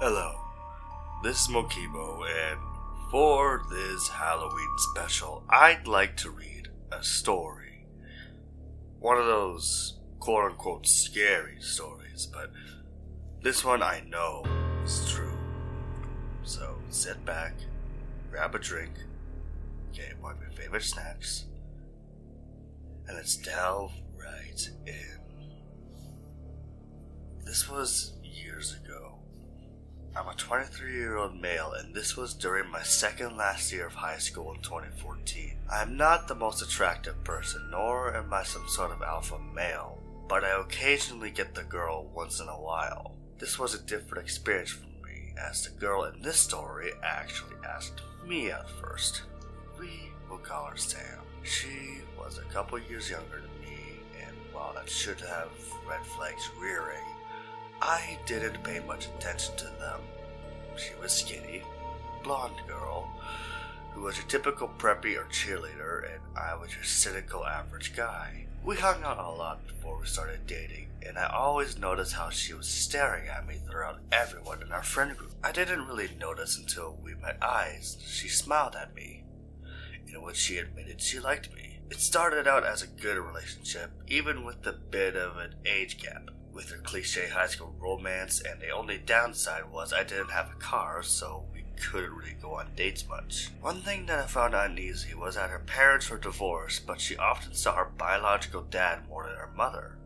Hello, this is Mokibo, and for this Halloween special, I'd like to read a story. One of those quote-unquote scary stories, but this one I know is true. So sit back, grab a drink, get one of your favorite snacks, and let's delve right in. This was years ago. I'm a 23-year-old male, and this was during my second last year of high school in 2014. I am not the most attractive person, nor am I some sort of alpha male, but I occasionally get the girl once in a while. This was a different experience for me, as the girl in this story actually asked me out first. We will call her Sam. She was a couple years younger than me, and while that should have red flags rearing, I didn't pay much attention to them. She was skinny, blonde girl, who was your typical preppy or cheerleader, and I was your cynical average guy. We hung out a lot before we started dating, and I always noticed how she was staring at me throughout everyone in our friend group. I didn't really notice until we met eyes. She smiled at me, in which she admitted she liked me. It started out as a good relationship, even with a bit of an age gap. With her cliche high school romance, and the only downside was I didn't have a car, so we couldn't really go on dates much. One thing that I found uneasy was that her parents were divorced, but she often saw her biological dad more than her mother.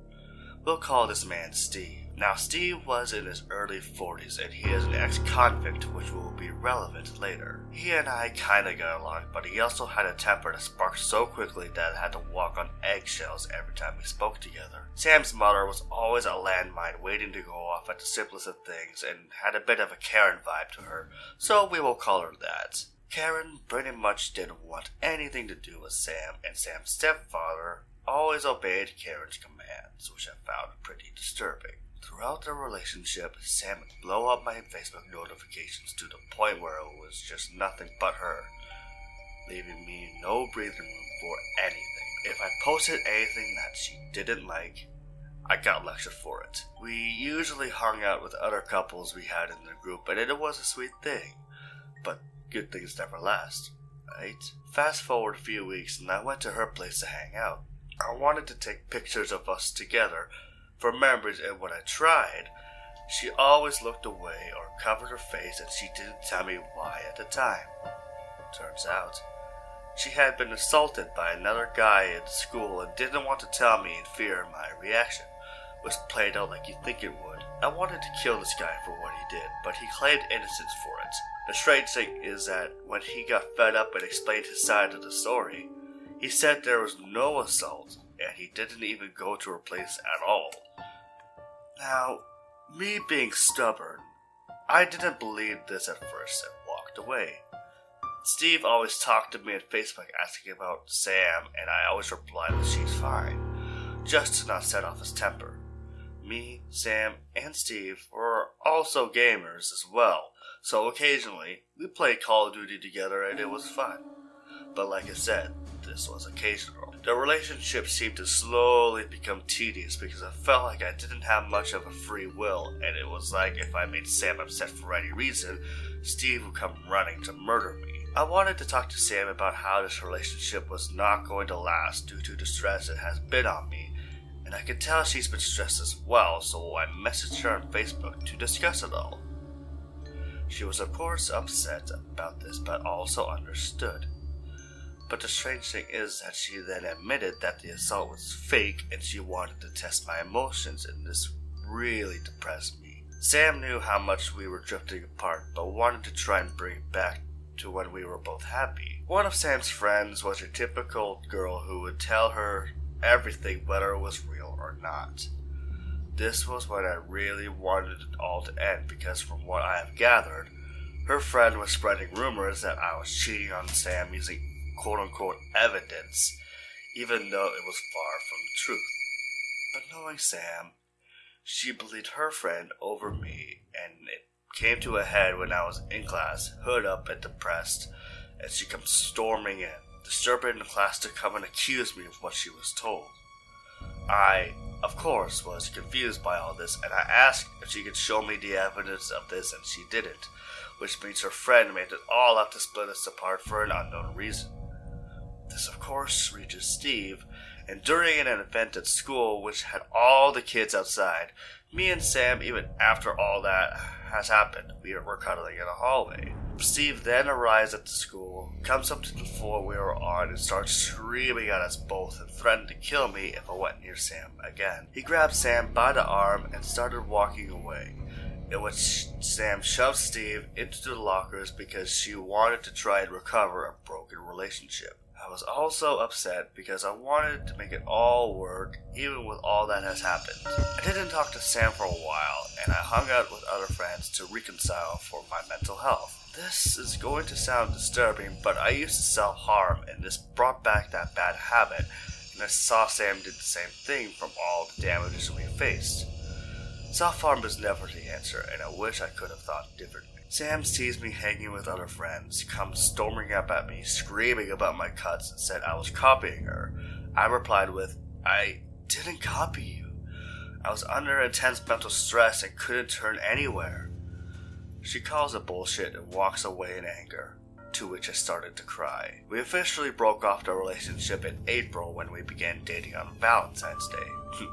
We'll call this man Steve. Now, Steve was in his early 40s, and he is an ex-convict, which will be relevant later. He and I kinda got along, but he also had a temper that sparked so quickly that I had to walk on eggshells every time we spoke together. Sam's mother was always a landmine waiting to go off at the simplest of things, and had a bit of a Karen vibe to her, so we will call her that. Karen pretty much didn't want anything to do with Sam, and Sam's stepfather always obeyed Karen's commands, which I found pretty disturbing. Throughout the relationship, Sam would blow up my Facebook notifications to the point where it was just nothing but her, leaving me no breathing room for anything. If I posted anything that she didn't like, I got lectured for it. We usually hung out with other couples we had in the group, and it was a sweet thing, but good things never last, right? Fast forward a few weeks, and I went to her place to hang out. I wanted to take pictures of us together for memories, and when I tried, she always looked away or covered her face, and she didn't tell me why at the time. Turns out, she had been assaulted by another guy in school and didn't want to tell me in fear of my reaction, which played out like you'd think it would. I wanted to kill this guy for what he did, but he claimed innocence for it. The strange thing is that when he got fed up and explained his side of the story, he said there was no assault, and he didn't even go to her place at all. Now, me being stubborn, I didn't believe this at first and walked away. Steve always talked to me on Facebook asking about Sam, and I always replied that she's fine, just to not set off his temper. Me, Sam, and Steve were also gamers as well, so occasionally we played Call of Duty together and it was fun. But like I said, this was occasional. The relationship seemed to slowly become tedious because I felt like I didn't have much of a free will, and it was like if I made Sam upset for any reason, Steve would come running to murder me. I wanted to talk to Sam about how this relationship was not going to last due to the stress it has been on me, and I could tell she's been stressed as well, so I messaged her on Facebook to discuss it all. She was of course upset about this, but also understood. But the strange thing is that she then admitted that the assault was fake and she wanted to test my emotions, and this really depressed me. Sam knew how much we were drifting apart, but wanted to try and bring it back to when we were both happy. One of Sam's friends was your typical girl who would tell her everything whether it was real or not. This was when I really wanted it all to end, because from what I have gathered, her friend was spreading rumors that I was cheating on Sam using quote-unquote evidence, even though it was far from the truth. But knowing Sam, she believed her friend over me, and it came to a head when I was in class, hood up and depressed, and she comes storming in, disturbing the class to come and accuse me of what she was told. I, of course, was confused by all this, and I asked if she could show me the evidence of this, and she didn't, which means her friend made it all up to split us apart for an unknown reason. This, of course, reaches Steve, and during an event at school which had all the kids outside, me and Sam, even after all that has happened, we were cuddling in a hallway. Steve then arrives at the school, comes up to the floor we were on, and starts screaming at us both and threatened to kill me if I went near Sam again. He grabbed Sam by the arm and started walking away, in which Sam shoved Steve into the lockers because she wanted to try and recover a broken relationship. I was also upset because I wanted to make it all work, even with all that has happened. I didn't talk to Sam for a while, and I hung out with other friends to reconcile for my mental health. This is going to sound disturbing, but I used to self-harm, and this brought back that bad habit, and I saw Sam did the same thing from all the damages we faced. Self-harm is never the answer, and I wish I could have thought differently. Sam sees me hanging with other friends, comes storming up at me, screaming about my cuts, and said I was copying her. I replied with, I didn't copy you. I was under intense mental stress and couldn't turn anywhere. She calls it bullshit and walks away in anger, to which I started to cry. We officially broke off the relationship in April when we began dating on Valentine's Day.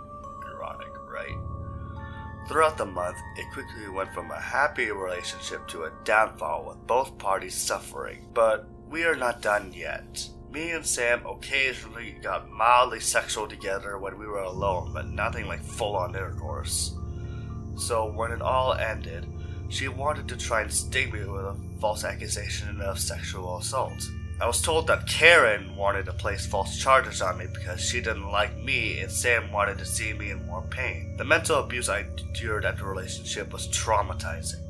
Ironic, right? Throughout the month, it quickly went from a happy relationship to a downfall with both parties suffering, but we are not done yet. Me and Sam occasionally got mildly sexual together when we were alone, but nothing like full-on intercourse. So when it all ended, she wanted to try and sting me with a false accusation of sexual assault. I was told that Karen wanted to place false charges on me because she didn't like me and Sam wanted to see me in more pain. The mental abuse I endured at the relationship was traumatizing.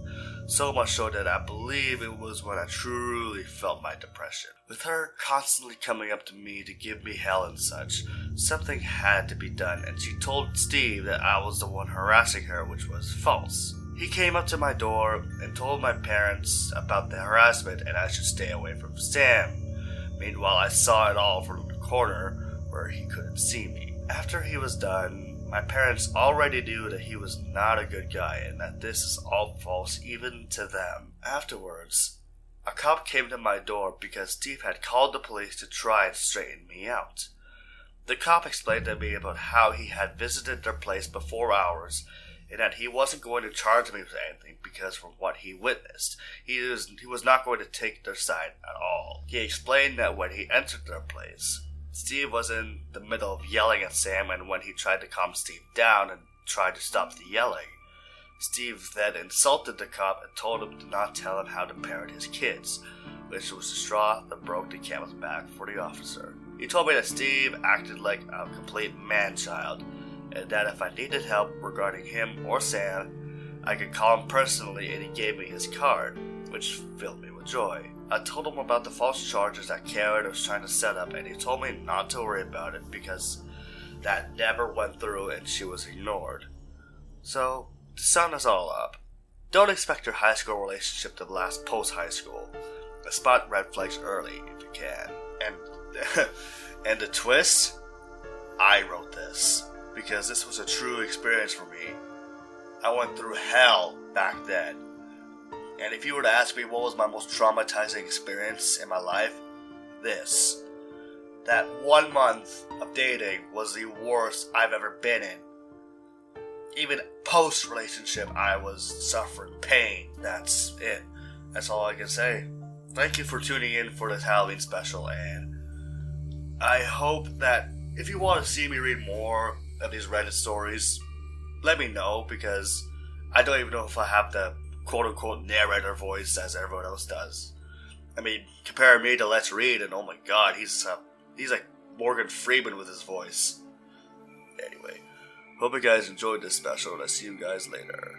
So much so that I believe it was when I truly felt my depression. With her constantly coming up to me to give me hell and such, something had to be done, and she told Steve that I was the one harassing her, which was false. He came up to my door and told my parents about the harassment and I should stay away from Sam. Meanwhile, I saw it all from the corner where he couldn't see me. After he was done, my parents already knew that he was not a good guy and that this is all false even to them. Afterwards, a cop came to my door because Steve had called the police to try and straighten me out. The cop explained to me about how he had visited their place before ours and that he wasn't going to charge me with anything because from what he witnessed, he was not going to take their side at all. He explained that when he entered their place, Steve was in the middle of yelling at Sam, and when he tried to calm Steve down and tried to stop the yelling, Steve then insulted the cop and told him to not tell him how to parent his kids, which was the straw that broke the camel's back for the officer. He told me that Steve acted like a complete man-child, and that if I needed help regarding him or Sam, I could call him personally, and he gave me his card, which filled me with joy. I told him about the false charges that Karen was trying to set up, and he told me not to worry about it because that never went through and she was ignored. So, to sum this all up, don't expect your high school relationship to last post-high school. Spot red flags early if you can. And the twist? I wrote this because this was a true experience for me. I went through hell back then. And if you were to ask me what was my most traumatizing experience in my life, this. That 1 month of dating was the worst I've ever been in. Even post-relationship, I was suffering pain. That's it. That's all I can say. Thank you for tuning in for this Halloween special, and I hope that if you want to see me read more of these Reddit stories, let me know, because I don't even know if I have the quote-unquote narrator voice as everyone else does. I mean, compare me to Let's Read, and oh my god, he's like Morgan Freeman with his voice. Anyway, hope you guys enjoyed this special, and I'll see you guys later.